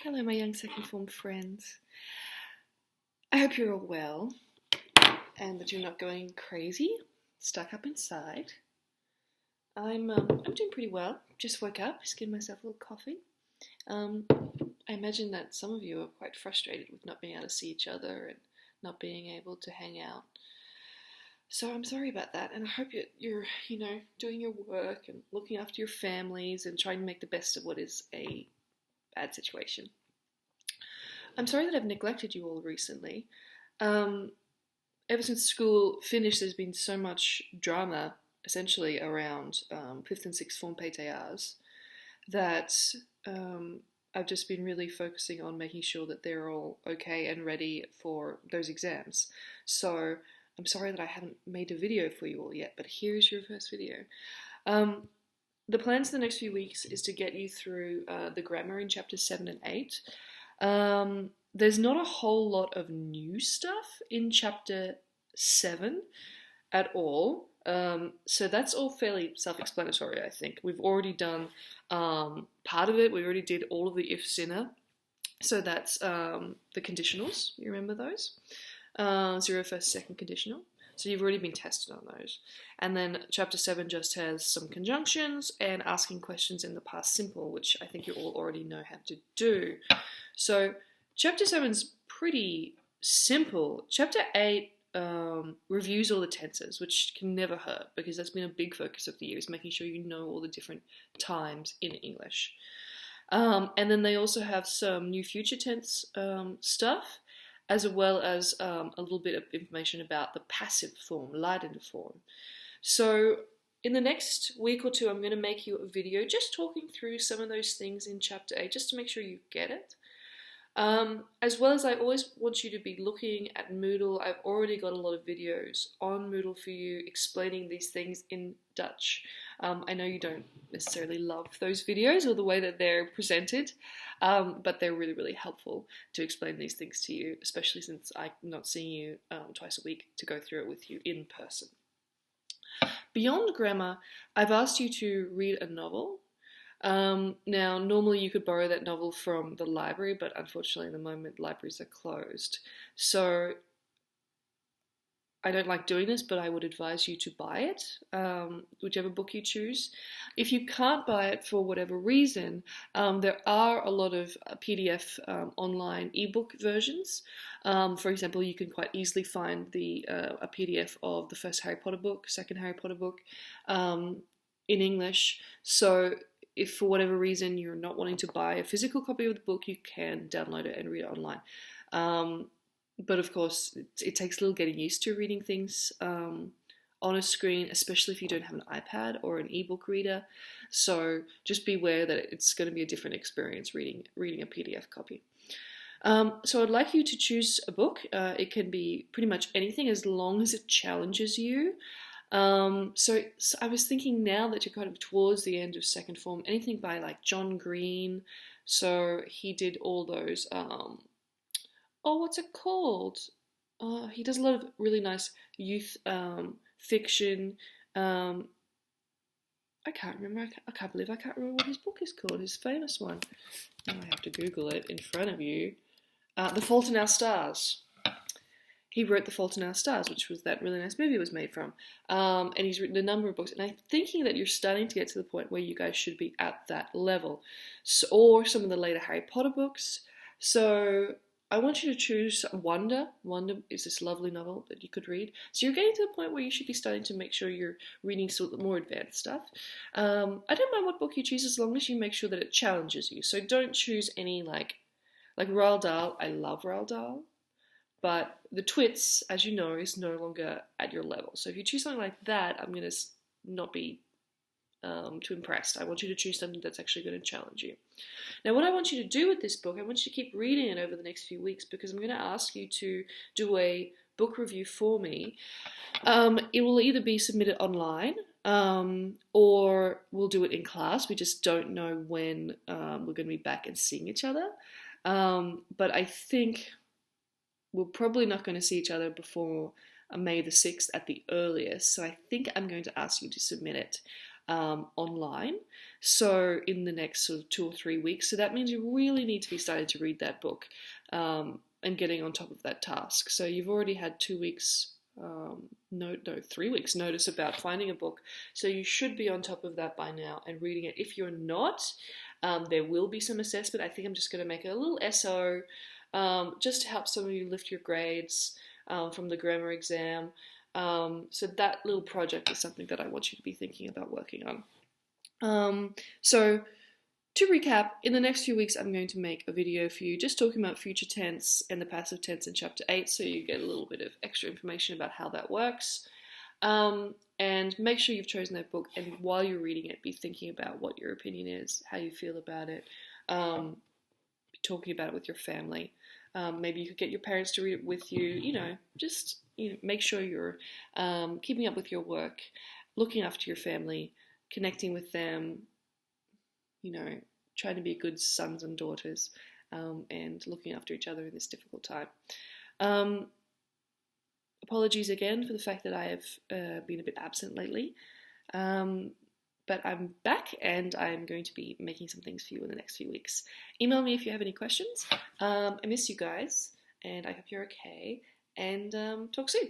Hello, my young second form friends. I hope you're all well and that you're not going crazy, stuck up inside. I'm doing pretty well. Just woke up, just giving myself a little coffee. I imagine that some of you are quite frustrated with not being able to see each other and not being able to hang out. So I'm sorry about that, and I hope you're doing your work and looking after your families and trying to make the best of what is a bad situation. I'm sorry that I've neglected you all recently. Ever since school finished, there's been so much drama, essentially, around 5th and 6th form PTRs that I've just been really focusing on making sure that they're all okay and ready for those exams. So I'm sorry that I haven't made a video for you all yet, but here's your first video. The plans for the next few weeks is to get you through the grammar in chapters 7 and 8. There's not a whole lot of new stuff in chapter 7 at all. So that's all fairly self-explanatory, I think. We've already done part of it. We already did all of the if sinner. So that's the conditionals. You remember those? 0, 1st, 2nd conditional. So you've already been tested on those. And then chapter 7 just has some conjunctions and asking questions in the past simple, which I think you all already know how to do. So chapter 7's pretty simple. Chapter 8 reviews all the tenses, which can never hurt because that's been a big focus of the year, is making sure you know all the different times in English. And then they also have some new future tense stuff, as well as a little bit of information about the passive form, leidende form. So in the next week or two, I'm going to make you a video just talking through some of those things in chapter 8, just to make sure you get it. As well as I always want you to be looking at Moodle. I've already got a lot of videos on Moodle for you explaining these things in Dutch. I know you don't necessarily love those videos or the way that they're presented, but they're really, really helpful to explain these things to you, especially since I'm not seeing you twice a week to go through it with you in person. Beyond grammar, I've asked you to read a novel. Now, normally you could borrow that novel from the library, but unfortunately at the moment libraries are closed. So I don't like doing this, but I would advise you to buy it, whichever book you choose. If you can't buy it for whatever reason, there are a lot of PDF online ebook versions. For example, you can quite easily find a PDF of the first Harry Potter book, second Harry Potter book in English. So if for whatever reason you're not wanting to buy a physical copy of the book, you can download it and read it online. But of course, it takes a little getting used to reading things on a screen, especially if you don't have an iPad or an ebook reader. So just beware that it's going to be a different experience reading a PDF copy. So I'd like you to choose a book. It can be pretty much anything as long as it challenges you. So I was thinking, now that you're kind of towards the end of second form, anything by like John Green. So he did all those, what's it called? He does a lot of really nice youth fiction. I can't remember. I can't believe I can't remember what his book is called, his famous one. Now I have to Google it in front of you. The Fault in Our Stars. He wrote The Fault in Our Stars, which was that really nice movie it was made from. And he's written a number of books. And I'm thinking that you're starting to get to the point where you guys should be at that level. So, or some of the later Harry Potter books. So I want you to choose Wonder. Wonder is this lovely novel that you could read. So you're getting to the point where you should be starting to make sure you're reading some more advanced stuff. I don't mind what book you choose as long as you make sure that it challenges you. So don't choose any like Roald Dahl. I love Roald Dahl. But the Twits, as you know, is no longer at your level. So if you choose something like that, I'm going to not be too impressed. I want you to choose something that's actually going to challenge you. Now, what I want you to do with this book, I want you to keep reading it over the next few weeks, because I'm going to ask you to do a book review for me. It will either be submitted online or we'll do it in class. We just don't know when we're going to be back and seeing each other. But I think we're probably not going to see each other before May the 6th at the earliest. So I think I'm going to ask you to submit it online. So in the next sort of 2 or 3 weeks. So that means you really need to be starting to read that book and getting on top of that task. So you've already had 2 weeks. No, 3 weeks notice about finding a book. So you should be on top of that by now and reading it. If you're not, there will be some assessment. I think I'm just going to make a little SO just to help some of you lift your grades from the grammar exam. So that little project is something that I want you to be thinking about working on. So to recap, in the next few weeks I'm going to make a video for you just talking about future tense and the passive tense in chapter 8, so you get a little bit of extra information about how that works. And make sure you've chosen that book, and while you're reading it, be thinking about what your opinion is, how you feel about it, be talking about it with your family. Maybe you could get your parents to read it with you, just make sure you're keeping up with your work, looking after your family, connecting with them, trying to be good sons and daughters, and looking after each other in this difficult time. Apologies again for the fact that I have been a bit absent lately, but I'm back and I'm going to be making some things for you in the next few weeks. Email me if you have any questions. I miss you guys, and I hope you're okay, and talk soon.